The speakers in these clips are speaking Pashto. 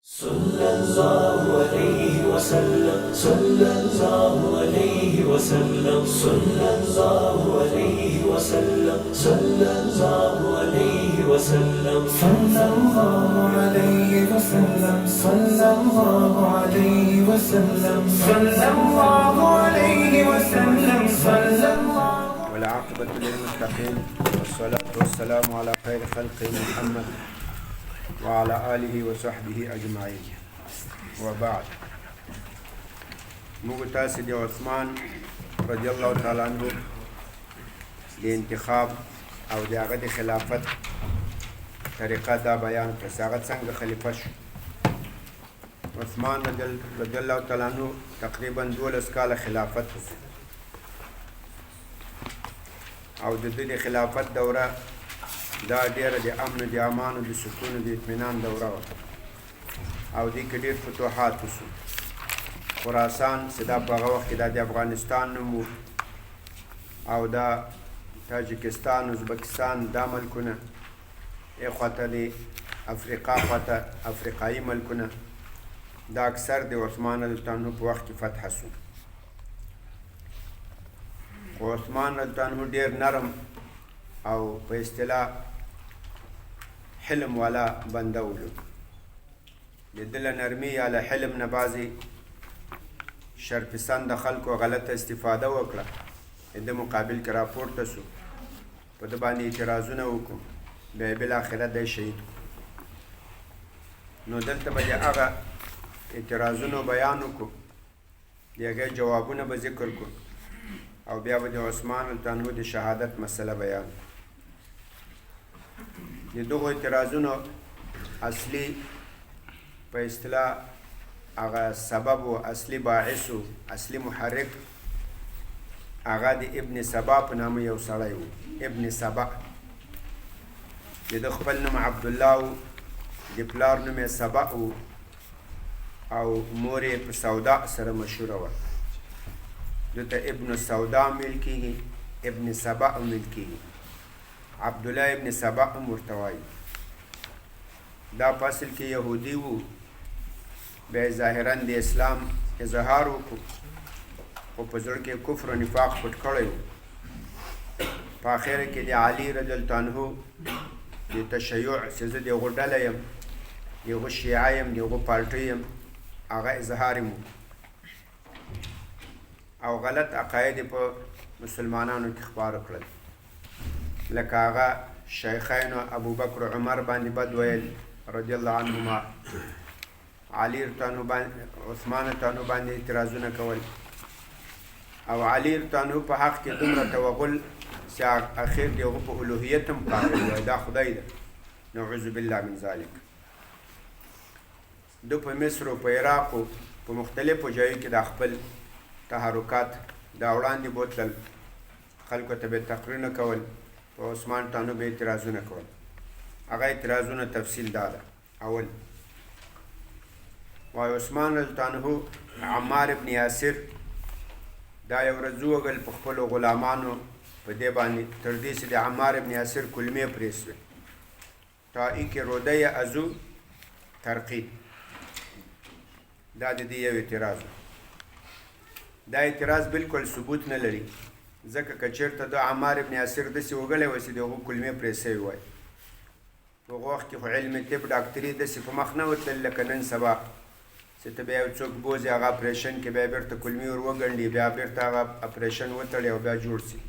صلى الله عليه وسلم صلى الله عليه وسلم صلى الله عليه وسلم صلى الله عليه وسلم صلى الله عليه وسلم صلى الله عليه وسلم صلى الله عليه وسلم صلى الله. والعاقبة للمتقين والصلاة والسلام على خير خلق محمد وعلى آله وصحبه أجمعين وبعد. مغتا سيدي عثمان رضي الله تعالى عنه لانتخاب او داغه خلافت طریقه دا بیان کساغت څنګه خلیفہ شو. عثمان رضی الله تعالی عنه تقریبا 12 کال خلافت او د دې خلافت دوره دا ډیره د امن د امان او د سکون او د اطمینان دوره او د کډیر فتوحات وشو. خراسان صدا په هغه وخت کې د افغانستان نوم او دا تاجکستان ازبکستان دا ملکونه اخواته د افریقا خواته افریقایي ملکونه دا اکثر د عثمان رضی الله عنه په وخت کې فتح شو. خو عثمان رضی الله عنه ډیر نرم او په اصطلاح حلم والا بنده ولو. د دل نرمي یا له حلم نه بعضې شرپسند خلکو غلطه استفاده وکړه، د مقابل کې راپورته شو، په ده باندې اعتراضونه وکړو، بیا یې بالاخره دی شهید کړو. نو دلته به د هغه اعتراضونو بیان وکړو، د هغې جوابونه به ذکر کړو او بیا به د عثمان رضی الله عنه د شهادت مسله بیان. د دغو اعتراضونو اصلي په اصطلاح هغه سبب و اصلي باعث و اصلي محرک هغه د ابن سبا په نامه یو سړی و. ابن سبا د ده خپل نوم عبدالله و، د پلار نوم یې سبا و او مور یې په سودا سره مشهوره وه. ده ته ابن سودا ویل کېږي، ابن سبا هم ویل کېږي، عبدالله ابن سبا هم ورته وایي. دا په اصل کې یهودي و، بیا ظاهرا د اسلام اظهار وکړو خو په زړه کې کفر و نفاق پټ کړی و. په آخره کې د علي رضی الله عنه د تشیع چې زه د هغو ډله یم، د هغو شیعه یم، د هغو پارټۍ یم، هغه اظهار یې او غلط عقاید په مسلمانانو کې خپاره کړل، لکه هغه شیخینو ابوبکر و عمر باندې بد ویل رضی الله عنهما، علي عثمان رضی باندې اعتراضونه کول او علي رضی په حق کې دومره توغل چې اخر د هغه په الوهیت هم قایل وای دا خدای ده، نعوذ بالله من ذلک. دو په مصر او په عراق او په مختلفو ځایو کې د خپل تحرکات دا وړاندې بوتلل، خلکو ته به تقریرونه کول، په عثمان رضی به اعتراضونه کول. هغه اعتراضونه تفصیل دا ده. اول وای عثمان رضی الله عنه عمار ابن یاسر دا یو ورځ ووږل په خپلو غلامانو په دې باندې تر دې چې د عمار ابن یاسر کلمې پرې سوې تا ایک رودی ازو ترقید. دا د دې یو اعتراض و. دا اعتراض بالکل ثبوت نه لري، ځکه که چېرته د عمار ابن یاسر داسې وږلی وای چې د هغو کلمې پرې سوې وای. په هغه وخت کې خو علم طب ډاکټري داسې په مخ نه وتلل لکه نن سبا چې ته بیا یو څوک بوځي هغه اپریشن کې بیا بېرته کلمې ور وګنډي، بیا بېرته هغه اپریشن وتړي او بیا جوړ شي.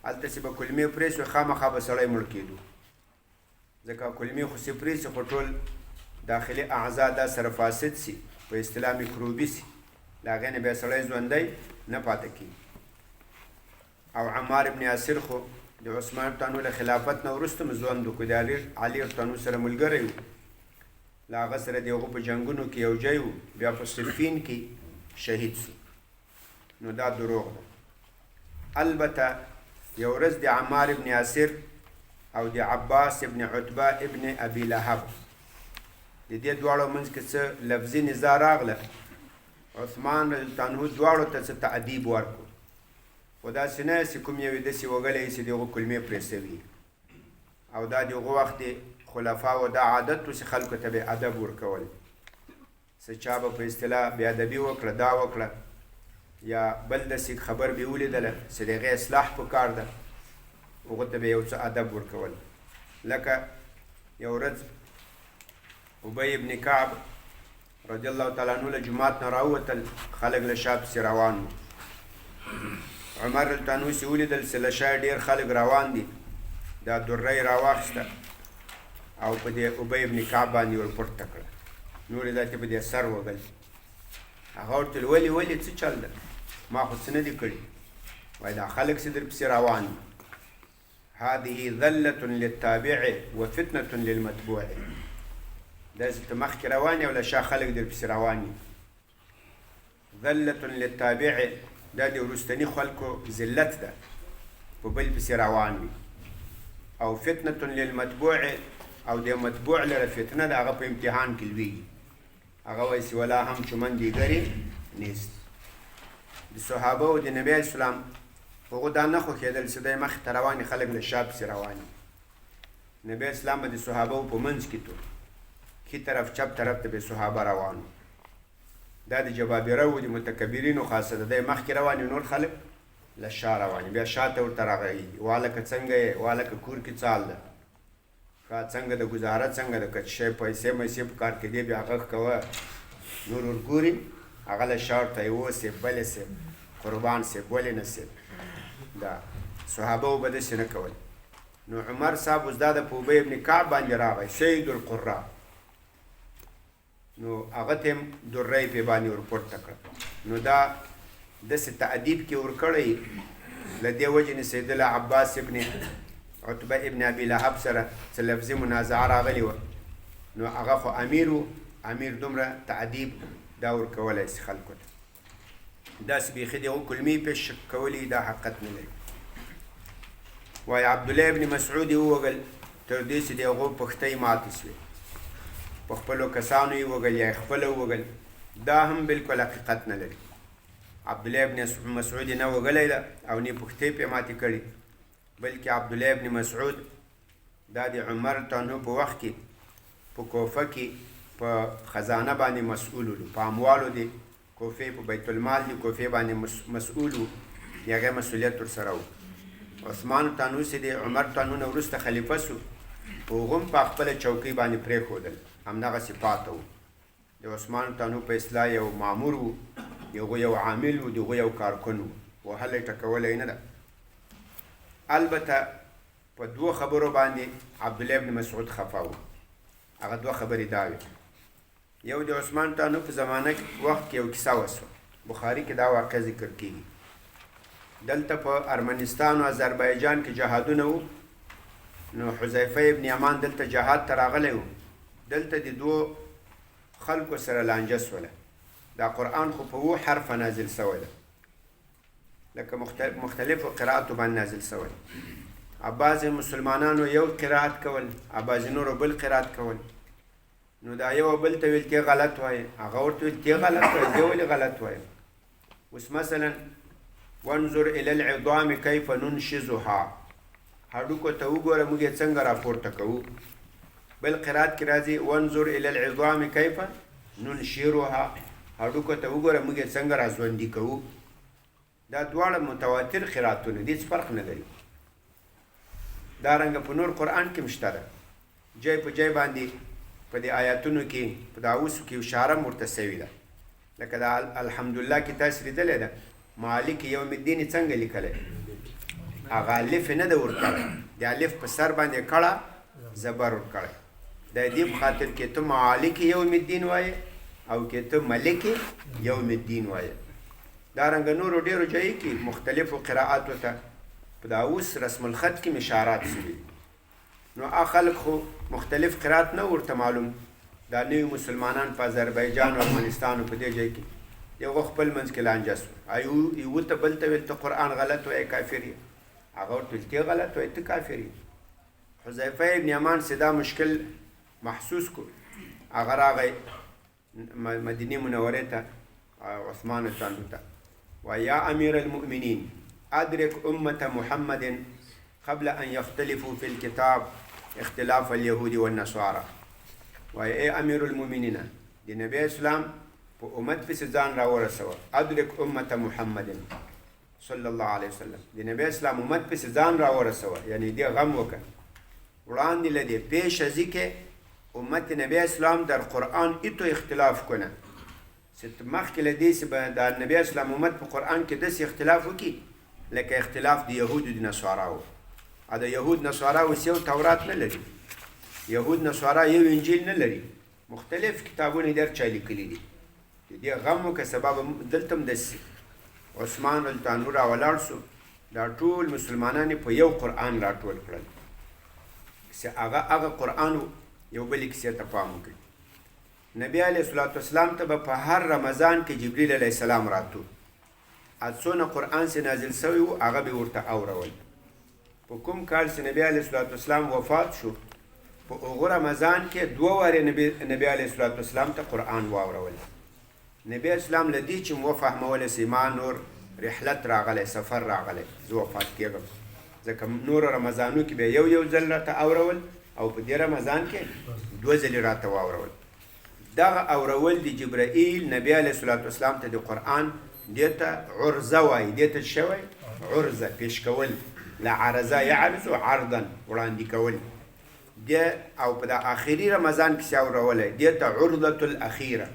هلته چې به کلمې پرې شوې خامخا به سړی مړ کېدو، ځکه کلمې خو چې پرې شي خو ټول داخلي اعضا دا سره فاسد سي، په اصطلاح میکروبي سي، له هغې نه بیا سړی ژوندی نه پاته کېږي. او عمار ابن یاسر خو د عثمان رضی الله له خلافت نه وروسته هم ژوند وکړو، د علي رضی الله سره ملګری و، له هغه سره د هغو په جنګونو کې یو ځای و، بیا په صفین کې شهید سو. نو دا دروغ ده. البته یو ورځ د عمار ابن یاسر او د عباس ابن عتبه ابن ابي لهب د دې دواړو منځ کې څه لفظي نزاع راغله، عثمان رضی الله عنه دواړو ته څه تأدیب ورکړو، خو داسې نه چې کوم یو یې داسې وږلی چې د هغو کلمې پرې سوي او دا د هغو وخت خلفاو دا عادت و چې خلکو ته به ادب ورکول څه چا به په اصطلاح بېادبي وکړه دا وکړه یا بل داسې خبر به یې ولیدله چې د هغې اصلاح په کار ده هغو ته به یو څه ادب ورکول. لکه یو ورځ ابی ابن کعب رضی الله تعالی عنه له جومات نه راووتل، خلک له شا پسې روان وو. عمر رضی الله عنه ولیدل چې له شا ډېر خلک روان دي، دا دره یې راواخیسته او په دې ابی ابن کعب باندې ور پورته کړه، نور یې داسې په دې سر وګل. هغه ورته ویل ولې څه چل ده، ما خو څه نه دي کړي. وایي دا خلک چې در پسې روان دي، هذه ذلة للتابع وفتنة للمتبوع. داسې ته مخکې روان یې او له شا خلک در پسې روان دي. ذلة للتابع دا د وروستني خلکو ذلت ده، په بل پسې روان وي. او فتنة للمتبوع او د متبوع لره فتنه ده، هغه په امتحان کې لویږي. هغه وایي چې ولا هم چمن دیګرې نیست. د صحابه او د نبی علیه السلام هغو دا نه خوښېدل چې دی مخې ته روان خلک له شا پسې روان دي. نبی اسلام به د صحابهو په منځ کې تو ښي طرف چپ طرف ته به صحابه روان وو. دا د جبابره و د متکبرینو خاصه ده، دی مخکې روان نور خلک له شا روان بیا شاته ورته راغږېږي، والکه څنګه یې، والکه کور کې څال ده، ښه څنګه د ګزاره څنګه ده، که څه شی پیسې میسې په کار کې دی بیا غږ کوه، نور ورګوري هغه له شا ورته یې اوسې بلې صاحب قربان صاحب ولې نه صاحب. دا صحابه به داسې نه کول. نو عمر صاحب اوس دا د په ابی ابن کعب باندې راغی سید القرا، نو هغه ته هم دره یې پې باندې ور پورته کړه. نو دا داسې تعدیب کې ورکړی له دې وجې نه سیدله عباس ابن عتبه ابن ابي لهب سره څه لفظي منازعه راغلې وه، نو هغه خو امیر و، امیر دومره تعدیب دا ورکولی سي خلکو ته. داسې بیخي د هغو کلمې پیش کولی دا حقیقت نه لري. وایي عبدالله ابن مسعود یې ووږل تر دې چې د هغو پښتۍ ماتې سوې، په خپلو کسانو یې وږل یا یې خپله ووږل، دا هم بلکل حقیقت نه لري. عبدالله ابن مسعود یې نه وږلی ده او نه پښتۍ پې ماتې کړي، بلکې عبدالله ابن مسعود دا د عمر عنه په وخت کې په کوفه کې په خزانه باندې مسؤول و، په اموالو د کوفې په بیت المال د کوفې باندې مسؤول و، د هغې مسؤلیت ورسره و. عثمان عنه چې د عمر عنه نه وروسته خلیفه سو، هغه هم په خپله چوکۍ باندې پرېښودل، همدغسې پاته و. د عثمان عنه په اصلاح یو مامور و، د هغو یو عامل و، د هغو یو کارکن و، وهلی ټکولی نه ده. البته په دوه خبرو باندې عبدالله ابن مسعود خفه و. هغه دوه خبرې دا وې، یو د عثمان عنه په زمانه وخت کې یو کیسه وسوه، بخاري کې دا واقع ذکر کېږي. دلته په ارمنستان او آذربایجان کې جهادونه وو، نو حذیفه ابن یمان دلته جهاد ته راغلی و. دلته د دوو خلکو سره لانجه سوله. دا قرآن خو په 7 حرفه نازل سوی ده، لکه مختلفو قرائتو باندې نازل سوی. بعضې مسلمانانو یو قرائت کول، بعضې نورو بل قرائت کول. نو دا یو بل ته ویل ته غلط وایي، هغه ورته ویل ته غلط وایي، زه ولې غلط وایم. اوس مثلا وانظر الى العظام کیف ننشزها، هډوکو ته وګوره موږ یې څنګه راپورته کوو. بل قرائت کې راځي وانظر الى العظام کیف ننشرها، هډوکو ته وګوره موږ یې څنګه راژوندي کوو. دا دواړه متواتر قرائتونه دي، هېڅ فرق نه لري. دارنګه په نور قرآن کې هم شته ده، جای په جای باندې په دې آیاتونو کې په داوسو کې اشاره ورته سوې ده. لکه دا الحمدلله کې تاسو لیدلی ده، مالک یوم الدین یې څنګه لیکلی، هغه الف یې نه ده ورکړی، د الف په سر باندې کړه زبر ورکړی. د دې په خاطر کې ته مالک یوم الدین وایې او کې ته ملک یوم الدین وایې. دارنګه نورو ډېرو ځایو کې مختلفو قرائاتو ته په داوس رسم الخط کې اشارات شوي. نو هغه خلک خو مختلف قرائت نه ورته معلوم. دا نوي مسلمانان په آذربایجان او افغانستان په دې ځای کې یو خپل منځ کې لانجه سوه، یو ته بل ته ویل ته قرآن غلط وایې کافر یې، هغه ورته ویل ته غلط وایې ته کافر یې. حذیفه ابن یمان چې دا مشکل محسوس کو، هغه راغی مدینې منورې ته عثمان عنه ته، وایي یا امیر المؤمنین ادرک امة محمد قبل ان یختلفوا فی الکتاب اختلاف اليهود والنصارى. وایي ای امیر المؤمنین، د نبی اسلام په امت پسې ځان راورسوه ادرک امت محمد صلی الله علیه وسلم د نبی اسلام امت پسې ځان راورسوه یعنی دې غم وکړه وړاندې له دې پیش ازی که امت نبی اسلام در قرآن ایتو اختلاف کنه ست مخکې له دې چې د نبی اسلام امت په قرآن کې داسې اختلاف وکړي لکه اختلاف د یهودو د نصاراو د یهود نصاراو یو تورات نه لري یهود نصارا یو انجیل نه لري مختلف کتابونه در چا لیکلي دي دې غم وکړه سبب دلته هم داسې عثمان التانو راولاړ سو دا ټول مسلمانان په یو قرآن راټول کړل چې هغه قرآن یو بلې کیسې ته پام وکړي نبی علیه الصلاة والسلام ته به په هر رمضان کې جبریل علیه السلام راتلو څونه قرآن چې نازل شوی و هغه به ورته اورول په کوم کال چې نبی علیه الصلاة والسلام وفات شو په هغه رمضان کې 2 وارې نبی علیه الصلاة والسلام ته قرآن واورول نبی اسلام له دې چې وفهمولی چې ما نور رحلت راغلی سفر راغلی زه وفات کېږم ځکه نور رمضانو کې به یو ځل راته اورول او په دې رمضان کې 2 ځلې راته واورول دغه اورول د جبرائیل نبی علیه الصلاة والسلام ته د قرآن دې ته عرضه وایي دې ته څه وایي عرضه پیش کول لعرضه یعرض عرضا وړاندې کول دې او په د آخري رمضان کې چې اورولی دې ته عرضة الاخیره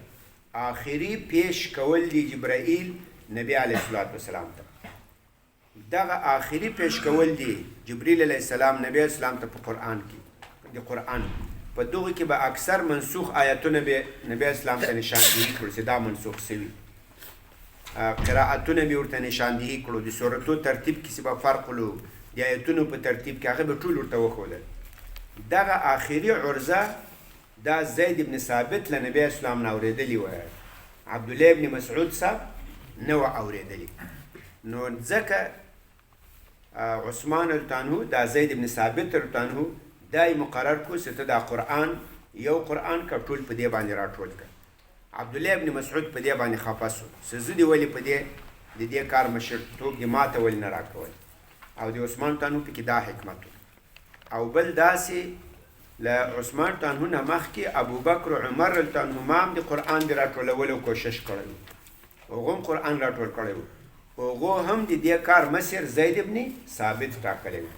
آخري پیش کول دی جبرائیل نبی علیه الصلاة والسلام ته دغه آخري پیش کول دی جبریل علیه السلام نبی اسلام ته په قرآن کې د قرآن په دغه کې به اکثر منسوخ آیتونه به نبی اسلام ته نشاندهي کړو چې دا منسوخ شوي قرائتونه به ورته نشاندهي کړو د سورتو ترتیب کې چې به فرق ولو د آیتونو په ترتیب کې هغه به ټول ورته وښودل دغه آخري عرضه دا زید ابن ثابت له نبی اسلام نه اورېدلي وه عبدالله ابن مسعود صاحب نه وه اورېدلي نو ځکه عثمان التانهو دا زید ابن ثابت التانهو دا یې مقرر کړو چې ته دا قرآن یو قرآن که ټول په دې باندې راټول کړه عبدالله ابن مسعود په دې باندې خفه سو چې زه دې ولې په دې د دې کار مشرتوب دې ماته ولې نه راکول او د عثمان تانهو پکې دا حکمت او بل داسې له عثمان تانهو نه مخکې ابوبکر عمر تانهما هم د قرآن د راټولولو کوشش کړی و هغه هم قرآن راټول کړی و هغه هم د دې کار مصر زید ابن ثابت ټاکلی و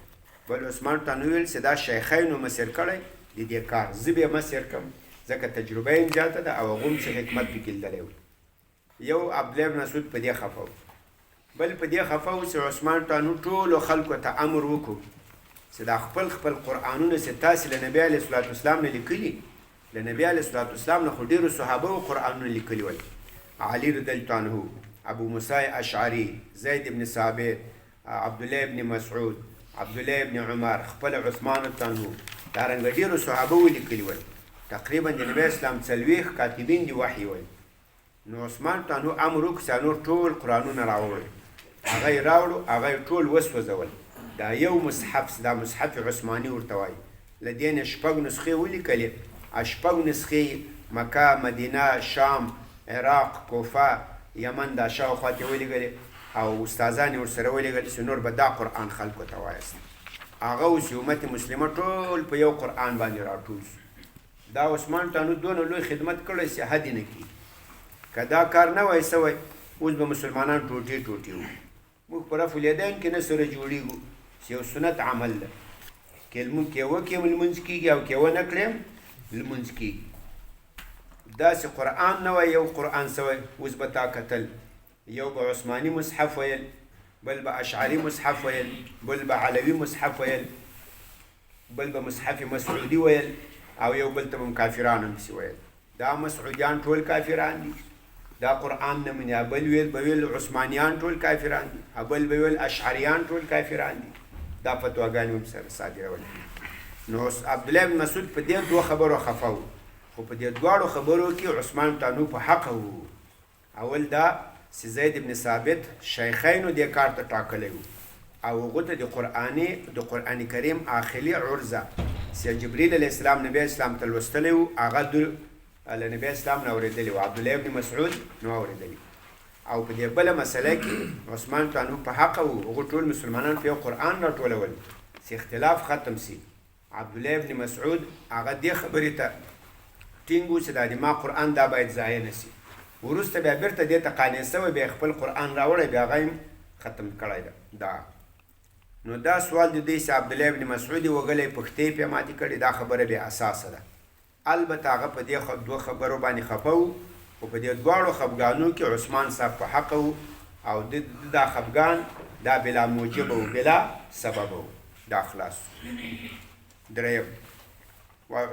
بل عثمان تانهو ویل چې دا شیخینو مصر کړی د دې کار زه به مصر کړم ځکه تجربه یې زیاته ده او هغه هم څه حکمت پکې لیدلی و یو عبدالله بن مسعود په دې خفه و بل په دې خفه و چې عثمان تانهو ټولو خلکو ته امر وکړو چې دا خپل قرآنونه چې تاسې له نبی علیه الصلاة والسلام نه لیکلي له نبی علیه الصلاة والسلام نه خو ډېرو صحابهو قرآنونه لیکلي ول علي رضی الله عنه ابو موسی اشعري زید ابن ثابت عبدالله ابن مسعود عبدالله ابن عمر خپل عثمان تانهو دارنګه ډېرو صحابهو لیکلي ول تقریبا د نبی اسلام 40 کاتبین دي وحي ول نو عثمان تانهو امر وکړو چې نور ټول قرآنونه راوړو هغه یې راوړو هغه یې ټول وسوځول دا یو مصحف دا مصحف عثماني ورته وایي له دې نه 6 نسخې ولیکلې 6 نسخې مکه مدینه شام عراق کوفه یمن دا شاوخوا ته ولیکلې او استادان یې ورسره ولیکل چې نور به دا قرآن خلکو ته وایست هغه اوس امت مسلمه ټول په یو قرآن باندې راټول شو دا عثمان تانهو دونه لوی خدمت کړی چې حد نه کړي که دا کار نه وای سوی اوس به مسلمانان ټوټې ټوټې وو موږ په رفع الیدین کې نه سره جوړېږو چې یو سنت عمل ده که لمونځ وکړم لمونځ کېږي او که ونه کړم لمونځ کېږي داسې قرآن نه وای یو قرآن سوی اوس به تا کتل یو به عثماني مصحف ویل بل به اشعري مصحف ویل بل به علوي مصحف ویل بل به مصحف مسعودي ویل او یو بل ته به کافران همسې ویل دا مسعودیان ټول کافران دي دا قرآن نه مني بل ویل به ویل عثمانیان ټول کافران دي بل به ویل اشعریان ټول کافران دي دا فتواګانې هم سره صادرولې نو عبدالله بن مسعود په دې 2 خبرو خفه و خو په دې 2 خبرو کې عثمان تانهو په حق و اول دا چې زید ابن ثابت شیخینو دې کار ته ټاکلی و او هغه ته د قرآن کریم آخري عرضه چې جبریل علیه السلام نبی اسلام ته لوستلی و هغه له نبی اسلام نه اورېدلي و عبدالله ابن مسعود نه اورېدلي او په دې بله مسله کې عثمان تانهو په حق و هغه ټول مسلمانان په یو قرآن راټولول چې اختلاف ختم سي عبدالله ابن مسعود هغه دې خبرې ته ټینګ و چې دا د ما قرآن دا باید ضایع نه سي. وروسته بیا بېرته دې ته قانع سوی، بیا خپل قرآن راوړی، بیا هغه ختم کړی ده. نو دا سوال د دې چې عبدالله ابن مسعود یې وګلی پښتۍ پې ماتې کړې، دا خبره بې اساسه ده. البته هغه په دې دوه خبرو باندې خفه و، خو په دې دواړو خفګانو کې عثمان صاحب په حق و، او دا خفګان دا بلا موجب و بلا سبب و، دا خلاص. دریم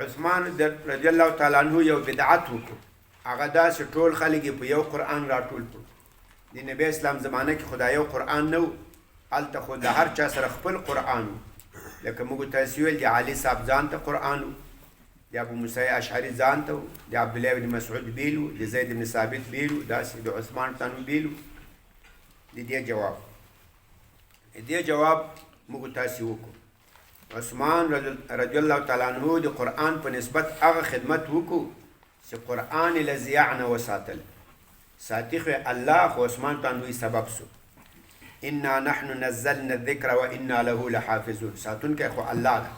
عثمان رضی الله تعالی عنه یو بدعت وکړو، هغه داسې ټول خلک په یو قرآن راټول کړو. د نبی اسلام زمانه کې خو دا یو قرآن نه و، هلته خو د هر چا سره خپل قرآن و. لکه موږ تاسې ویل د علي صاحب ځان ته قرآن و، د ابو موسی اشعري ځان ته و، د عبدالله بن مسعود بیل و، د زید بن ثابت بیل و، داسې د عثمان تانو بیل و. د دې جواب موږ تاسې وکړو. عثمان رضی الله تعالی عنه د قرآن په نسبت هغه خدمت وکړو چې قرآن یې له ضیاع نه وساتل. ساتي خو الله، خو عثمان تانوي سبب سو. انا نحن نزلنا الذکر و انا له لحافظون. ساتونکی خو الله ده،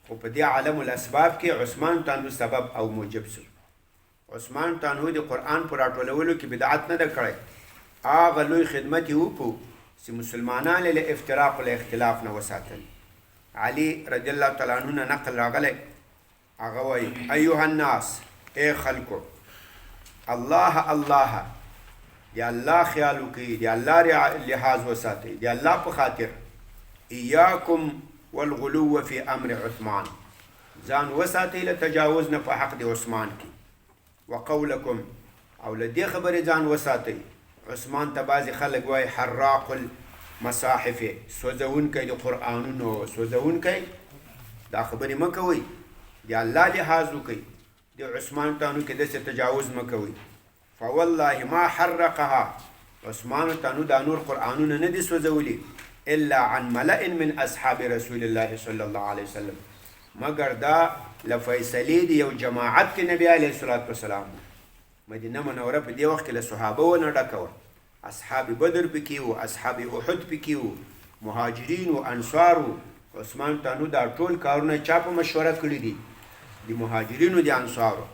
خو په دې عالم الاسباب کې عثمان تانوي سبب او موجب سو. عثمان تانوي د قرآن په راټولولو کې بدعت نه ده کړی، هغه لوی خدمت یې وکړو چې مسلمانان له افتراق او اختلاف نه وساتل. علي رضی الله تعالی عنه نه نقل راغلی، هغه وایي ایها الناس، اے خلکو، الله الله، دی الله خیال وکړئ، دی الله لحاظ وساتئ، دی الله په خاطر. ایاکم والغلو فی امر عثمان، ځان وساتئ له تجاوز نه په حق د عثمان کې. وقولکم، او له دې خبرې ځان وساتئ. عثمان ته بعضې خلک وایي حراق المصاحف، سوځونکی د قرآنونو، سوځونکی. دا خبرې مه کوئ، د الله لحاظ وکئ، د عثمان تانو کې داسې تجاوز مه کوئ. فوالله ما حرقها، عثمان تانو دا نور قرآنونه نه دي سوځولي، الا عن ملئ من اصحاب رسول الله صلی الله علیه وسلم، مگر دا له فیصلې د یو جماعت کې نبی علیه الصلاة والسلام. مدینه منوره په دې وخت کې له صحابه ونه ډکه وه، اصحاب بدر پکې وو، اصحاب احد پکې وو، مهاجرین و انصار وو. عثمان تانو دا ټول کارونه چا په مشوره کړي دي؟ د مهاجرینو د انصارو.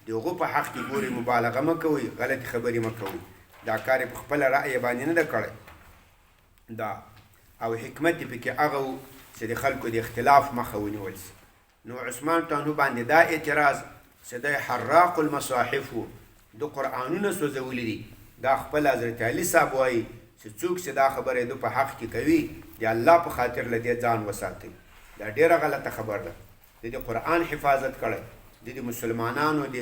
د هغو په حق کې ګورې مبالغه مه کوئ، غلطې خبرې مه کوئ. دا کار یې په خپله رأی باندې نه ده کړی. دا او حکمت یې پکې هغه و چې د خلکو د اختلاف مخه ونیول سي. نو عثمان تانو باندې دا اعتراض چې دی حراق المصاحف و، د قرآنونه سوځولي دي. دا خپل حضرت علي صاحب وایي چې څوک چې دا خبره د په حق کې کوي، د الله په خاطر له دې ځان وساتئ. دا ډېره غلطه خبر ده. د قرآن حفاظت کړی، د مسلمانانو د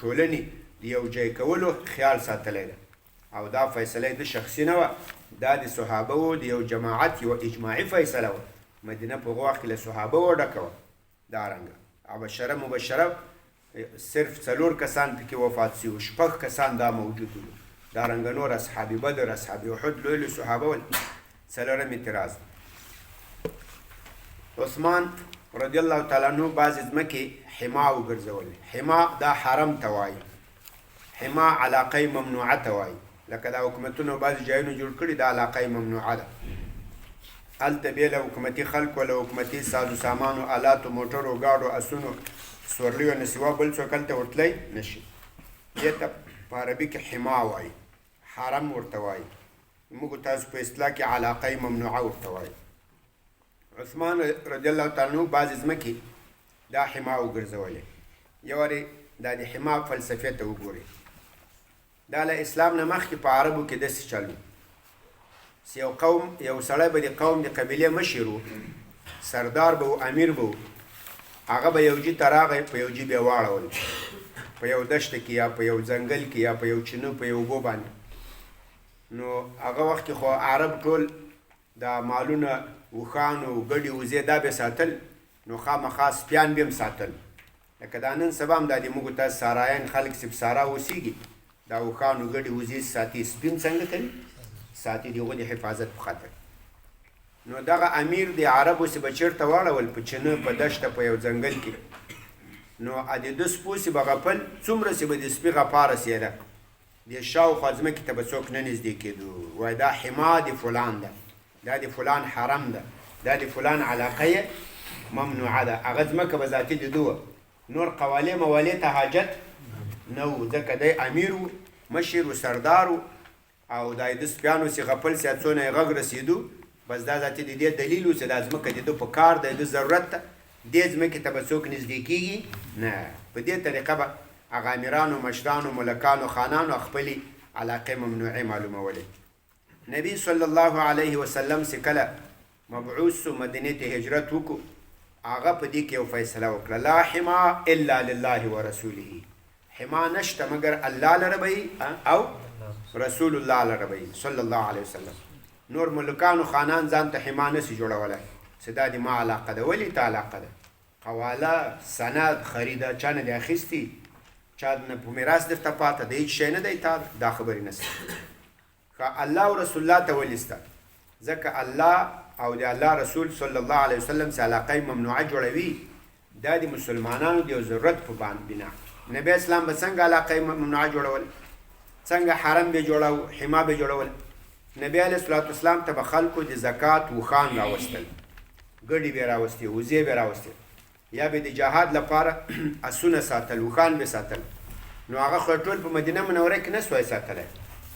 ټولنې د یو ځای کولو خیال ساتلی ده. او دا فیصله د شخصي نه وه، دا د صحابه و، د یو جماعت یو اجماعي فیصله وه. مدینه په هغه وخت کې له صحابه و ډکه وه. دارنګه ابشره مبشره صرف 4 کسان پکې وفات شوي، 6 کسان دا موجود وو. دارنګه نور اصحاب بدر، اصحاب احد، لوی لوی صحابه ول. 4 اعتراض. عثمان رضی الله تعالی عنہ بعضې ځمکې حما وګرځولې. حما دا حرم ته وایي، حما علاقه ممنوعه ته وایي. لکه دا حکومتونو بعضې ځایونو جوړ کړي، دا علاقه ممنوعه ده. هلته بې له حکومتي خلکو، له حکومتي سازو سامانو، آلاتو، موټرو، ګاډو، اسونو، سورلیو نه سوا بل څوک هلته ورتلی نه شي. دې ته په عربي کې حما وایي، حرم ورته وایي. موږ تاسو په اصطلاح کې علاقه ممنوعه ورته وایي. عثمان رضی الله تعالی عنہ بعضې ځمکې دا حما وګرځولې. یو وارې دا د حما فلسفې ته وګورئ. دا له اسلام نه مخکې په عربو کې داسې چل و چې یو قوم، یو سړی به د قوم د قبیلې مشر و، سردار به و، امیر به و. هغه به یو جي ته راغی، په یو جي به یې واړول، په یو دشته کې یا په یو ځنګل کې یا په یو چینو په یو اوبو باندې. نو هغه وخت کې خو عرب ټول دا مالونه، اوښانو، ګډې وزې دا به ساتل، نو خامخا سپیان به هم ساتل. لکه دا نن سبا هم دا د موږ تاسو سارایان خلک چې په سارا اوسېږي، دا اوښانو ګډې وزې ساتي. سپي هم څنګه کوي؟ ساتي، د هغو د حفاظت په خاطر. نو دغه امیر د عربو چې به چېرته واړول، په چینه، په دشته، په یو ځنګل کې، نو د ده سپو چې به غپل، څومره چې به د سپي غپا رسېده، د شاوخوا ځمکې ته به څوک نه نږدې کېدو. وایي دا حما د فلان ده، دا د فلان حرم ده، دا د فلان علاقه ممنوعه ده. هغه ځمکه به ذاتي د ده وه، نور قوالی موالی ته حاجت نه و ځکه دی امیر و مشر و سردار و او دا د سپیانو سي غپل سي څونه یې غږ رسېدو بس دا ذاتي د دې دلیل و چې دا ځمکه د ده په کار دی د ضرورت ته دې ځمکې ته به څوک نږدې کېږي نه په دې طریقه به هغه امیرانو مشرانو ملکانو خانانو خپلې علاقې ممنوعې معلومولې نبي صلی الله علیه وسلم چې کله مبعوث سو مدینې ته هجرت وکړو هغه په دې کې یو فیصله وکړه لا حما الا لله ورسوله حما نشته مگر الله لره به او رسول الله لره به صلی الله علیه وسلم نور ملکانو خانان ځان ته حما نسي جوړولی چې دا د ما علاقه ده ولې ته علاقه ده قواله سند خریده چا نه دی اخیستي چا نه په میراث درته پاته د هېڅ شی نه دی تا دا خبرې نسته ښه الله او رسول الله ته ولې سته ځکه الله او د الله رسول صلی الله علیه وسلم چې علاقه ممنوعه جوړوي دا د مسلمانانو د یو ضرورت په بنا نبی اسلام به څنګه علاقه ممنوعه جوړول څنګه حرم به جوړو حما به جوړول نبی علیه الصلاة والسلام ته به خلکو د زکات وخان راوستل ګډې به راوستې وزې به راوستې یا به د جهاد لپاره اسونه ساتل وخان به ساتل نو هغه خو ټول په مدینه منوره کې نه سوای ساتلی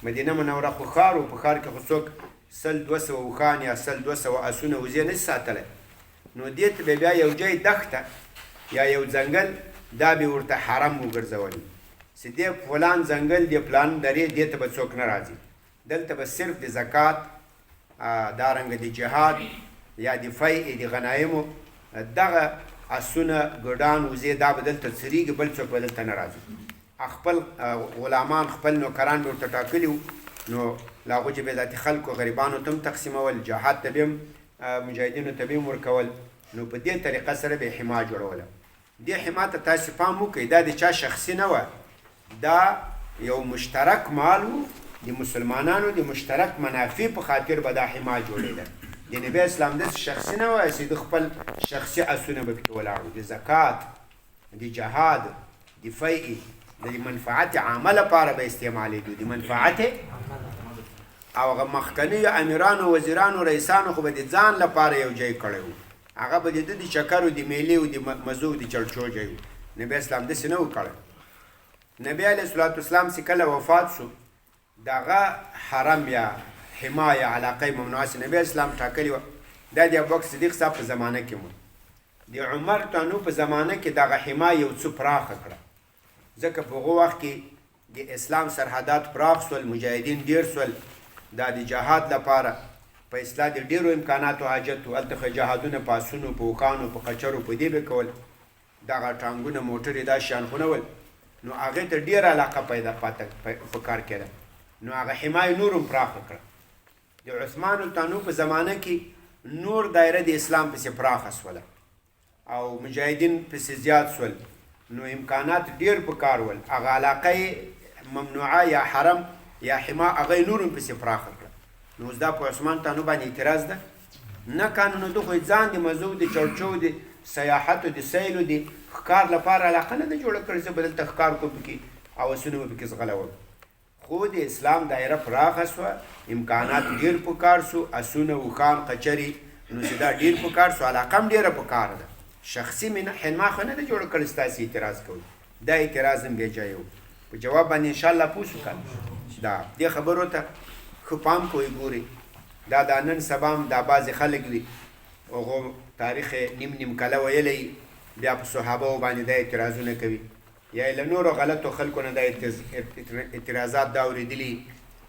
مدینه منوره خو ښار و په ښار کې خو څوک 100-200 وخان یا 100-200 اسونه وزې نه ساتلی نو دې ته به بیا یو ځای دښته یا یو ځنګل دا به ورته حرم وګرځولي چې دې فلان ځنګل دې پلان درې دې ته به څوک نه راځي دلته به صرف د زکات دارنګه د جهاد یا د فیع د غنایمو دغه اسونه ګډان وزې دا به دلته څرېږي بل څوک به دلته نه راځي خپل غلامان خپل نوکران به ورته ټاکلي وو نو له هغو چې به ذاتي خلکو غریبانو ته هم تقسیمول جهاد ته به هم مجاهدینو ته به هم ورکول نو په دې طریقه سره به حما جوړوله دې حما ته تاسې پام وکړئ دا د چا شخصي نه وه دا یو مشترک مال و د مسلمانانو د مشترک منافع په خاطر به دا حما جوړېده د نبی اسلام داسې شخصي نه وایي چې د خپل شخصي اسونه به پکې ولاړ د زکات د جهاد د فیع د منفعت عامه لپاره به استعمالېدو د منفعت او هغه مخکنیو امیرانو وزیرانو رئیسانو خو به د ځان لپاره یو ځای کړی و هغه به د ده د چکرو د میلې و د مزو د چړچو ځای و نبی اسلام داسې نه و کړی نبی علیه الصلاة والسلام چې کله وفات شو دغه حرم یا حما یا علاقه ممنوعه چې نبی اسلام ټاکلې وه دا د ابوبکر صدیق صاحب په زمانه کې مو د عمر تانو په زمانه کې دغه حما یو څه پراخه کړه ځکه په هغو وخت کې د اسلام سرحدات پراخ سول مجاهدین ډېر سول دا د جهاد لپاره په اصلاح د ډېرو امکاناتو حاجت و هلته جهادونه په اسونو په اوښانو په قچرو په دې به کول دغه ټانګونه موټرې دا شیان خو نه ول نو هغې ته ډېره علاقه پیدا په کار کېده نو هغه حما یې نور هم پراخه کړه د عثمان التانو په زمانه کې نور دایره د اسلام پسې پراخه سوله او مجاهدین پسې زیات سول نو امکانات ډېر په کار ول هغه علاقه ممنوعه یا حرم یا حما هغه نور هم پسې پراخه کړه نو اوس دا په عثمان تانو باندې اعتراض ده نه قانون د خو ځان د مزو د چړچو د سیاحت د سیلو د ښکار لپاره علاقه نه ده جوړه کړې زه به دلته ښکار کوم پکې او اسونه به پکې ځغلوم خو د اسلام دایره پراخه سوه امکانات ډېر په کار سو اسونه اوښان قچرې نو چې دا ډېر په کار سو علاقه هم ډېره په کار ده شخصي حما خو نه ده جوړه کړې ستاسې اعتراض کوئ دا اعتراض هم بېجایه و په جواب باندې انشاءالله پوه شو که دا دې خبرو ته ښه پام کوئ ګورئ دا نن سبا هم دا بعضې خلک دي هغو تاریخ نیم کله ویلی بیا په صحابهو باندې دا اعتراضونه کوي یا له نورو غلطو خلکو نه دا اعتراضات دا اورېدلي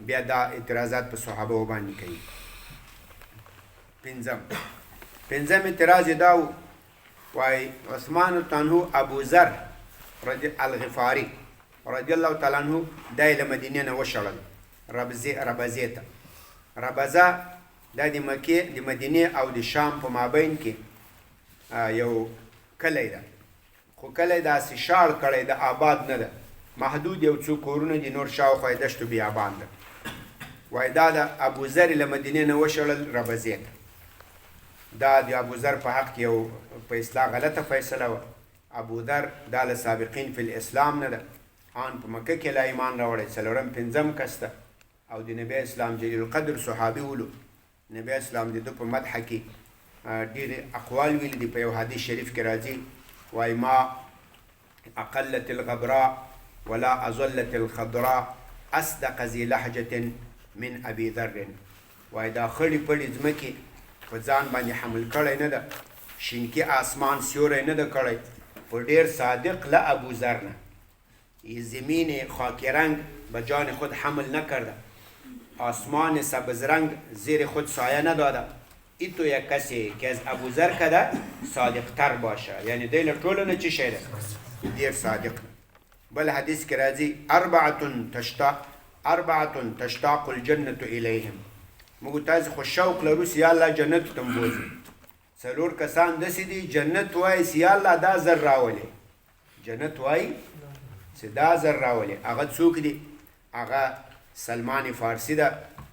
بیا دا اعتراضات په صحابهو باندې کوي پنځم اعتراض یې دا و وایي عثمان تنهو ابو ذر الغفاري رضی الله تعالی عنه دا یې له مدینې نه وشړل ربزې ته ربزه دا د مکې د مدینې او د شام په مابین کې یو کلی ده خو کلی داسې شاړ کړی د آباد نه ده محدود یو څو کورونه دي نور شاوخوا یې دشت و بیابان ده وایي دا د ابوذر له مدینې نه وشړل ربزې ته دا د ابوذر په حق کې یو په اصلاح غلطه فیصله وه ابوذر دا له سابقین فی الاسلام نه ده آن په مکه کې لا ایمان راوړی څلورم پنځم کس ده او د نبی اسلام جلیل القدر صحابي ولو نبی اسلام د ده په مدحه کې ډېرې اقوال ویلي دي په یو حدیث شریف کې راځي وایي ما اقلت الغبراء ولا اظلت الخضراء اصدق ذي لهجة من ابي ذر. وای دا خړې پړې ځمکې په ځان باندې حمل کړی نه ده، شینکي آسمان سیوری نه ده کړی، په ډیر صادق له ابو ذر نه. زمین خاکی رنگ به جان خود حمل نکرده، آسمان سبز رنگ زیر خود سایه نداده. ای تو یک کسی که از ابو ذر کده صادق تر باشه، یعنی دیل طول نه چی شده دیر صادق. بل حدیث که رازی اربعة تشتاق الجنة الیهم، مگو تازی خوش شوق لروس یا اللہ جنت تم بوزی. سلور کسان دسی دی جنت وائی سی اللہ دا زر راولی، جنت وائی سی دا زر راولی. اغا سوک دی، اغا سلمان فارسی دا،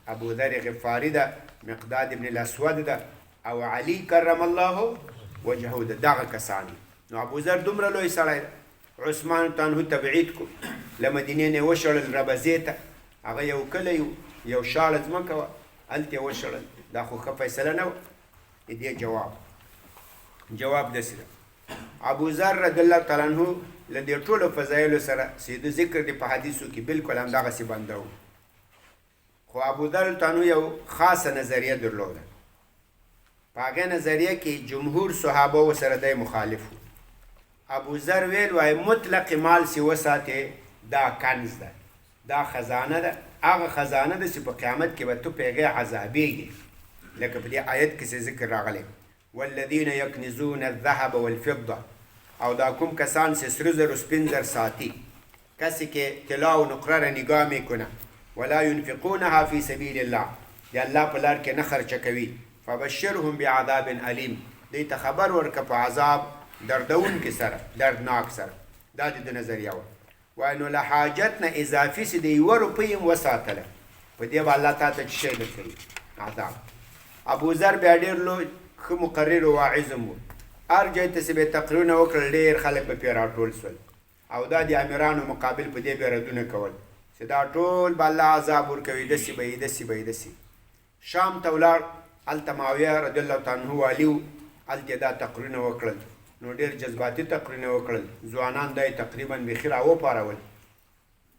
ابو ذر غفاری دا، مقداد ابن الاسود دا، او علی کرم الله وجهه دا. داغا کسانی نو ابو ذر دومره لوی سړی دا. عثمان تانهو تبعید کو لمدینه نه وشړل ربزیته، هغه یو کلی یو شاړه ځمکه وه، هلته یې وشړل. دا خو ښه فیصله نه وه. دې جواب داسې ده. ابو ذر رضی الله تعالی عنه له دې ټولو فضایلو سره سیده ذکر دی په حدیثو کې بالکل همدغسې بنده و. خو ابو ذر تعالی یو خاصه نظریه درلوده. په هغې نظریه کې جمهور صحابه ورسره دی مخالف و. ابو ذر ویل وای مطلق مال سی وساتې دا کنز ده، دا خزانه ده، هغه خزانه ده چې په قیامت کې به تو په هغې عذابېږي. لکه په دې آیت کې ذکر راغلی والذین یکنزون الذهب والفضه، او دا کوم کسان چې سره زر و سپین زر ساتي، کسی که طلا و نقره را نگاه میکنه، ولا ينفقونها فی سبیل الله، دی الله په لار کې نه خرچه کوي، فبشرهم بعذاب علیم، دی ته خبر ورکه په عذاب دردونکي سره، دردناک سره. دا د نظریه وه. وای نو له حاجت نه اضافي چې د یوه روپۍ هم وساتله، په دې به الله تا ته څه شی درکوي؟ عذاب. ابو ذر بیا ډېر لوی ښه مقرر و واعظ هم و. هر ځای ته چې به یې تقریرونه وکړل ډېر خلک به پرې راټول شول، او دا د امیرانو مقابل په دې به ردونه کول چې دا ټول به الله عذاب ورکوي، داسې به یې داسې به یې داسې. شام ته ولاړ، هلته معاویه رضی الله تعالی عنه والي و، هلته دا تقریرونه وکړل. نو ډېر جذباتي تقریرونه وکړل، ځوانان دا یې تقریبا بیخي راوپارول.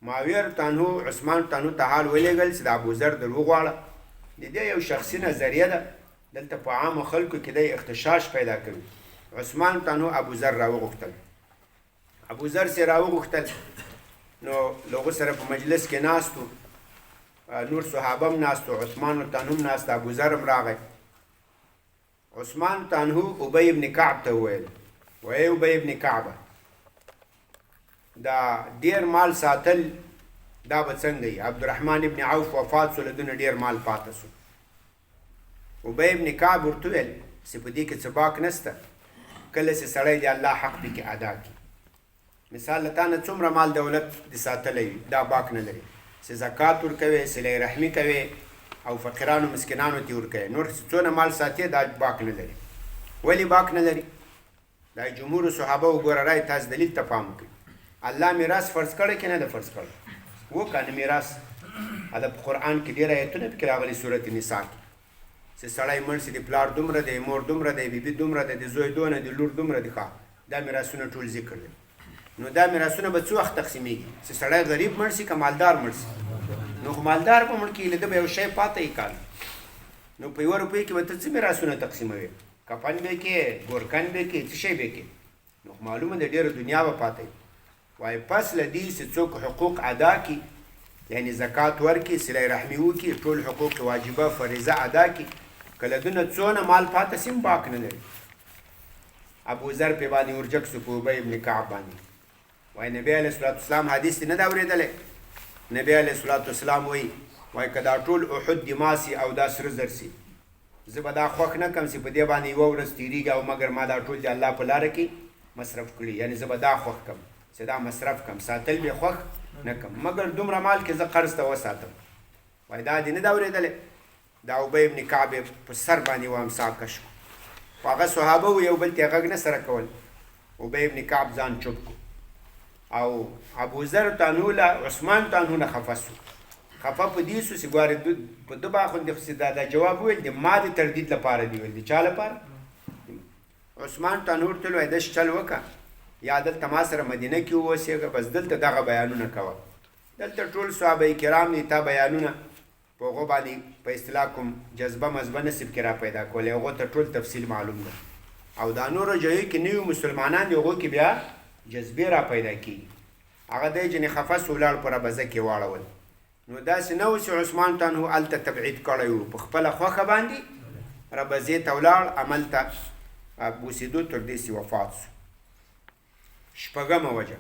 معاویه تانهو عثمان تانهو ته حال ولېږل چې د ابوذر در وغواړه. د دې یو شخصي نظریه ده، دلته په عامو خلکو کې دی اختشاش پیدا کوي. عثمان تانهو ابوذر راوغوښتل، ابوذر سې راوغوښتل. نو له هغه سره په مجلس کې ناست و، نور صحابه هم ناست و، عثمان تانهو هم ناست، ابوذر هم راغی. عثمان تانهو ابی ابن کعب ته وویل وای ابی ابن کعبه، دا ډیر مال ساتل دا به څنګه وي؟ عبدالرحمن ابن عوف وفات سو، له دونه ډیر مال پاته سو. ابی ابن کعب ورته ویل چې په دې کې څه باک نسته، کله چې سړی د الله حق پکې ادا کړي. مثال له تا نه څومره مال دولت دې ساتلی وي، دا باک نه لري چې زکات ورکوې، صلې رحمي کوې او فقیرانو مسکینانو ته ورکوې. نور څونه مال ساتې دا باک نه لري. ولې باک نه لري؟ دا جمهور صحابه وګوره رای، تاسو دلیل ته پام وکړئ. الله میراث فرض کړی که نه ده فرض کړی؟ وکنه میراث دا په قرآن کې ډېر آیتونه پکې راغلي سورت نساء کې چې سړی مړ شي د پلار دومره دی، مور دومره دی، بیبي دومره دی، د زوی دونه دی، لور دومره دی. ښه دا میراثونه ټول ذکر دی. نو دا میراثونه به څه وخت تقسیمیږي؟ چې سړی غریب مړ شي که مالدار مړ شي؟ نو خو مالدار به مړ کېږي، لږه به یو شی پاته یې کال. نو په یوه روپۍ کې به ته څه میراثونه تقسیموې؟ کفن به کې، ګورکن به کې، څه شی به کې؟ نو معلومه ده ډېره دنیا به پاته. وای پس له دې چې څوک حقوق ادا کړي، یعنی زکات ورکړي، صله رحمي وکړي، ټول حقوق واجبه فریضه ادا کړي، که له دونه څونه مال پاته سي هم باک نه لري. ابوذر پې باندې ورجک سو په ابی ابن کعب باندې. وای نبی علیه الصلاة والسلام حدیث نه ده اورېدلی؟ نبی علیه الصلاة والسلام وای که دا ټول احد دما سي او دا سره زر سي، زه به دا خوښ نه کړم چې په دې باندې یوه ورځ تېرېږي او مګر ما دا ټول د الله په لاره کې مصرف کړي. یعنې زه به دا خوښ کړم چې دا مصرف کړم، ساتل به خوښ نه کړم، مګر دومره مال کې زه قرض ته وساتم. وای دا دې نه ده اورېدلی؟ دا ابی ابن کعب په سر باندې وامسا کش کړو. خو هغه صحابه و، یو بل ته غږ نه سره کول. ابی ابن کعب ځان چوپ کړو او ابوذر تانهو له عثمان تانهو نه خفه سو. خفه په دې سو چې ګوارې په ده باخوندې خو دا جواب وویل د ما د تردید لپاره دی ویل، د چا لپاره؟ عثمان تانهو ورته ویل وای داسې چل وکړه یا دلته ما سره مدینه کې واوسېږه بس دلته دغه بیانونه کوه. دلته ټول صحابه کرام دي، تا بیانونه په هغو باندې په اصطلاح کوم جذبه مذبه نصیب کې را پیدا کولی، هغو ته ټول تفصیل معلوم ده. او دا نورو ځایو کې نوي مسلمانان دي، هغو کې بیا جذبې را پیدا کېږي. هغه دی جنې خفه سو ولاړ په ربزه کې واړول. نو داسې نه و چې عثمان تانهو هلته تبعید کړی و، په خپله خوښه باندې ربزې ته ولاړ، عمل ته بوسېدو تر دې چې وفات سو. شپږمه وجه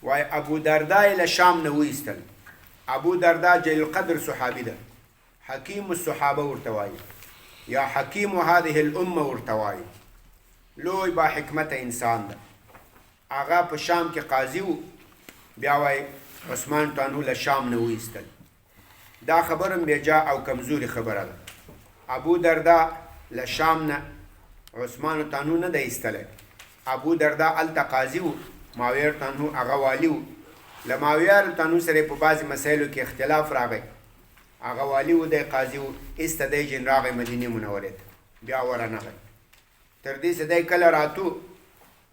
وایي ابو دردا یې له شام نه وایستل. ابو دردا جلیل القدر صحابي ده، حکیم الصحابه ورته وایي یا حکیم هذه الامه ورته وایي، لوی با حکمت انسان ده. هغه په شام کې قاضي و، بیا وایي عثمان تانهو له شام نه وایستل. دا خبره بېجا او کمزوري خبره ده. ابو دردا له شام نه عثمان تانهو نه ده ایستلی. ابو دردا هلته قاضي و، معاویه تانهو هغه والي و. له معاویه تانهو سره په بعضې مسایلو کې اختلاف راغی، هغه والي و، دی قاضي و. ایسته دی جن راغی مدینې منورې ته، بیا ورنغی. تر دې چې دی کله راتو،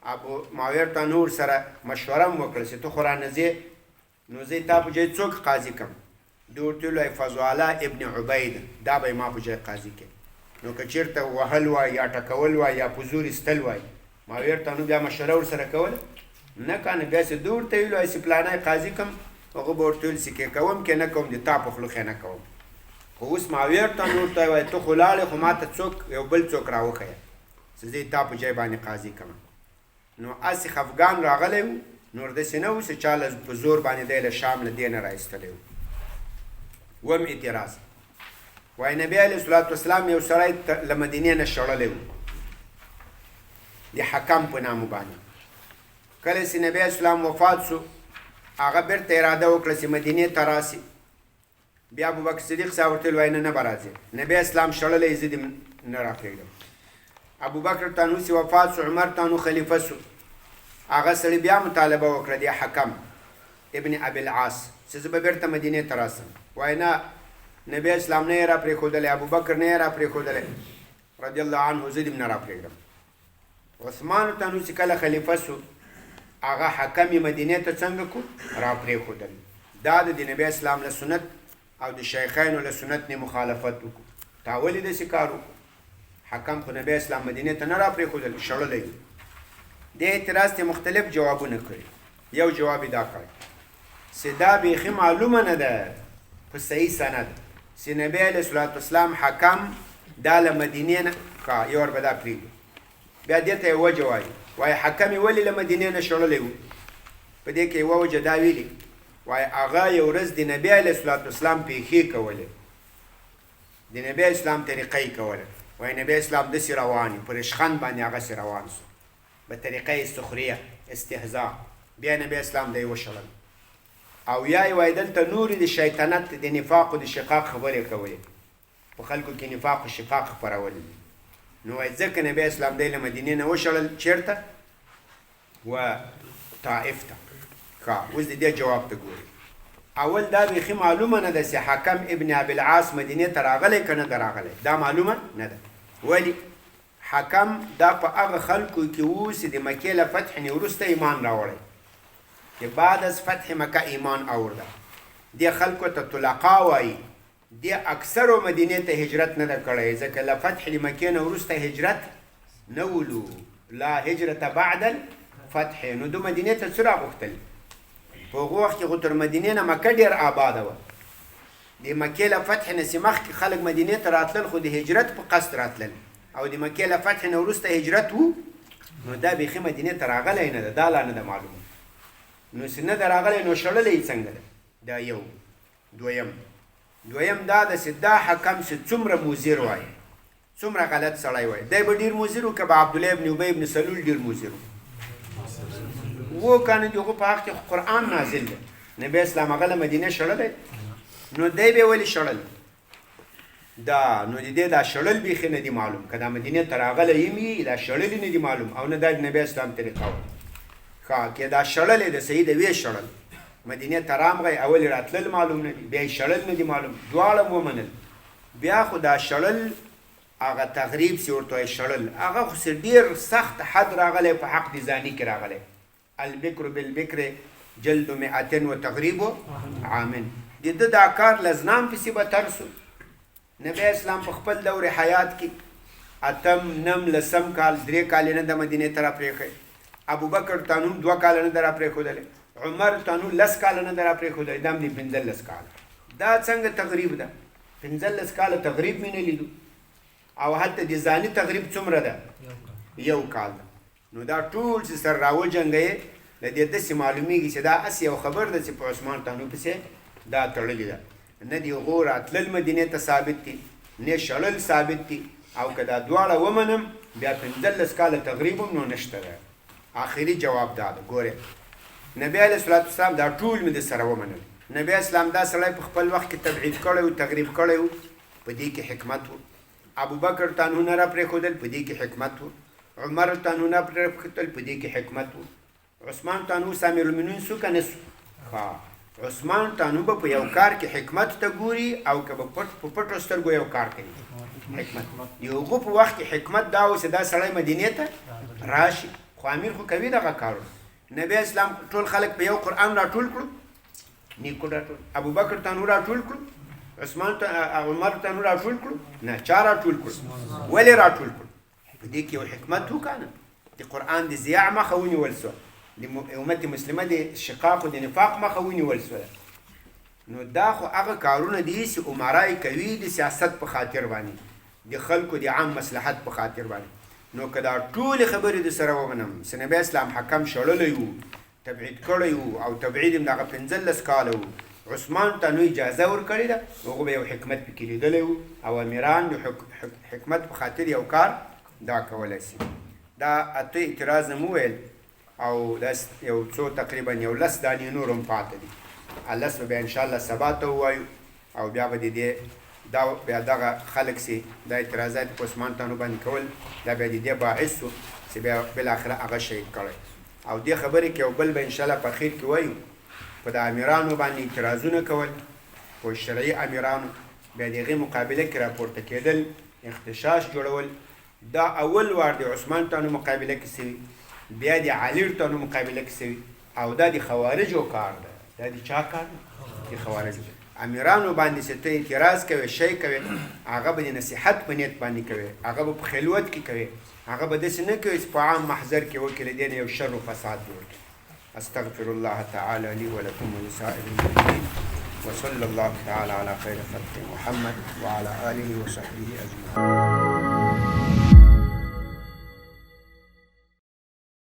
ابو معاویه تانهو ورسره مشوره هم وکړه چې ته خو رانه ځې، نو زه تا په ځای څوک قاضي کړم؟ دوی ورته ویل فضاله ابن عبید، دا به یې ما په ځای قاضي کړي. نو که چېرته وهل وای یا ټکول وای یا په زور ایستل وای، معاویه تانهو بیا مشوره ورسره کوله نه کنه. بیا چې دوی ورته ویل چې پلانی قاضي کړم، هغه به ورته ویل چې کې کوم کې نه کوم، د تا په خولو نه کوم. خو اوس معاویه تانهو ورته وایي ته خو لاړې، خو ما ته څوک یو بل څوک راوښیه چې زه تا په ځای باندې قاضي کړم. نو هسې خفګان راغلی و، نور داسې نه و چې چا په زور باندې دی له شام له دې نه راایستلی و. وم اعتراض وایي نبی علیه صلات وسلام یو سړی له مدینې نه شړلی و د حکم په نامه باندې. کله چې نبی اسلام وفات سو، هغه بیرته اراده وکړه چې مدینې ته راسي. بیا ابوبکر صدیق صاحب ورته ویل نه به راځي، نبی اسلام شړلی زه دې نه راپرېږدم. ابوبکر تانهو چې وفات سو، عمر تانهو خلیفه سو. هغه سړي بیا مطالبه وکړه د حکم ابن ابي العاص چې زه به بیرته مدینې ته راسم. وایي نه، نبی اسلام نه یې راپرېښودلی، ابوبکر نه یې راپرېښودلی رضی الله عنه، زه دې نه راپرېږدم. عثمان تانهو چې کله خلیفه سو، هغه حکم یې مدینې ته څنګه کو راپرېښودل. دا د نبی اسلام له سنت او د شیخینو له سنت نه مخالفت وکړو. تا ولې داسې کار وکړو؟ حکم خو نبی اسلام مدینې ته نه راپرېښودل، شړلی و. دې اعتراض ته مختلف جوابونه کړي. یو جواب یې دا کړی چې دا بیخي معلومه نه ده په صحیح سند چې نبی علیه صلات وسلام حکم دا له مدینې نه کا یو ور به دا پرېږدي. بیا دې ته یې وجه وایي، وایي حکم یې ولې له مدینې نه شړلی و؟ په دې کې یوه وجه دا ویلي، وایي هغه یو ورځ د نبی علیه صلات وسلام پیښې کولې، د نبی اسلام طریقه یې کوله. وایي نبی اسلام داسې روان وي، په رشخند باندې هغسې روان سو په طریقه سخریه استهزاء. بیا نبی اسلام دی وشړل. او یا یې وایي دلته نورې د شیطنت د نفاق او د شقاق خبرې کولې، په خلکو کې نفاق او شقاق خپرولې. نو وایي ځکه نبی اسلام دی له مدینې نه وشړل. چېرته؟ و طائف ته. ښه، اوس د دې جواب ته ګورئ. اول دا بیخي معلومه نه ده چې حکم ابن ابي العاص مدینې ته راغلی که نه ده راغلی، دا معلومه نه ده. ولې؟ حکم دا په هغه خلکو کې و چې د مکې له فتح نه وروسته ایمان راوړی، چې بعد از فتح مکه ایمان آورده. دې خلکو ته طلقا وایي. دې اکثرو مدینې ته هجرت نه ده کړی، ځکه له فتح د مکې نه وروسته هجرت نه ولو، لا هجرت بعد الفتح. نو دو مدینې ته څه راغوښتل؟ په هغو وخت کې خو تر مدینې نه مکه ډېر آباده وه. د مکې له فتح نه چې مخکې خلک مدینې ته راتلل، خو د هجرت په قصد راتلل، او د مکې له فتح نه وروسته هجرت و. نو دا بیخي مدینې ته راغلی نه ده، دا لا نه ده معلومه. نو چې نه ده راغلی، نو شړلی یې څنګه ده؟ دا یو. دویم دا ده چې دا حکم چې څومره مضر وایي، څومره غلط سړی وایي، دی به ډېر مضر و که به عبدالله ابن ابی ابن سلول ډېر مضر و کنه. د هغو په حق کې قرآن نازل ده، نبی اسلام هغه له مدینې شړلی، نو دی به یې ولې شړل؟ دا نو د دې دا شړل بیخي نه دي معلوم، که دا مدینې ته راغلی یم یې دا شړلي نه دي معلوم، او نه دا د نبی اسلام طریقه وه. ښه، که دا شړلی د صحیح د ویې شړل، مدینې ته رامغی، اول یې راتلل معلوم نه دي، بیا یې شړل نه دي معلوم، دواړه ومنل. بیا خو دا شړل هغه تغریب سی ورته شړل هغه خو ډېر سخت حد راغلی په حق د زاني کې راغلی البکر بالبکر جلد 100 و تغریب عامن د ده دا کار لزنام پسې به تر سو نبی اسلام په خپل دور حیات کې اتم نم لسم کال 3 کال نه د مدینې ته راپرېښی ابوبکر تانو 2 کال نه د راپرېښودلی عمر تانو 10 کال نه د راپرېښودلی دا هم دي 15 کال دا څنګه تغریب ده 15 کاله تغریب مې نه لیدو او هلته د زاني تغریب څومره ده 1 کال ده نو دا ټول چې سر راوجنګوې د دې داسې معلومیږي چې دا هسې یو خبر ده چې په عثمان تانو پسې دا تړلې ده نه د هغو راتلل مدینې ته ثابت دي نه شړل ثابت دي او که دا دواړه ومنم بیا 15 کاله تغریب هم نو نشته ده آخري جواب دا ده ګورې نبی علیه الصلاة والسلام دا ټول مې د سره ومنل نبی اسلام دا سړی په خپل وخت کې تبعید کړی و تغریب کړی و په دې کې حکمت و ابوبکر تانو نه راپرېښودل په دې کې حکمت و عمر تانو نه راپرېښودل په دې کې حکمت و عثمان تانو امیر المؤمنین سو که نه سو عثمان تانو به په یو کار کې حکمت ته ګوري او که به په پټو سترګو یو کار کوي حکمت د هغو په وخت کې حکمت دا و چې دا سړی مدینې ته راشي خو امیر خو کوي دغه کارونه نبی اسلام ټول خلک په یو قرآن راټول کړو نیکو راټول ابوبکر تانو راټول کړو عمر تانو راټول کړو نه چا راټول کړو ولې راټول کړو په دې کې یو حکمت و که نه د قرآن د ضیاع مخه ونیول سوه د امت مسلمه د شقاق و د نفاق مخه ونیول سوله نو دا خو هغه کارونه دي چې عمرای کوي د سیاست په خاطر باندې د خلکو د عام مصلحت په خاطر باندې نو که دا ټولې خبرې د سره ومنم چې نبی اسلام حکم شړلی و تبعید کړی و او تبعید هم دغه 15 کاله و عثمان ته نو اجازه ورکړې ده هغه به یو حکمت پکې لیدلی و او امیران د حکمت په خاطر یو کار دا کولی شي دا اته اعتراض مو ویل او یو څو تقریبا 11 دانې نور هم پاته دي 11 به بیا انشاءالله سبا ته ووایو او بیا به د دې دا بیا دغه خلک سي دا اعتراضات په عثمان تانو باندې کول دا بیا د دې باعث سو چې بیا بالاخره هغه شهید کړی او دې خبرې کې یو بل به انشاءالله په اخر کې وایو په د امیرانو باندې اعتراضونه کول په شرعي امیرانو بیا د هغې مقابله کې راپورته کېدل اختشاش جوړول دا اول وار د عثمان تانو مقابله کې سوي بیا د علي تانو مقابله کې سوي او دا د خوارجو کار ده دا د چا کار ده د خوارجو امیرانو باندې چې ته اعتراض کوې شی کوې هغه به د نصیحت په نیت باندې کوې هغه به په خلوت کې کوې هغه به داسې نه کوې چې په عام محضر کې وکړې د دې نه یو شر و فساد جوړ کړي استغفر الله تعالی لي ولکم ولسائر المسلمین وصلى الله تعالى على خير خلق محمد وعلى آله وصحبه أجمعين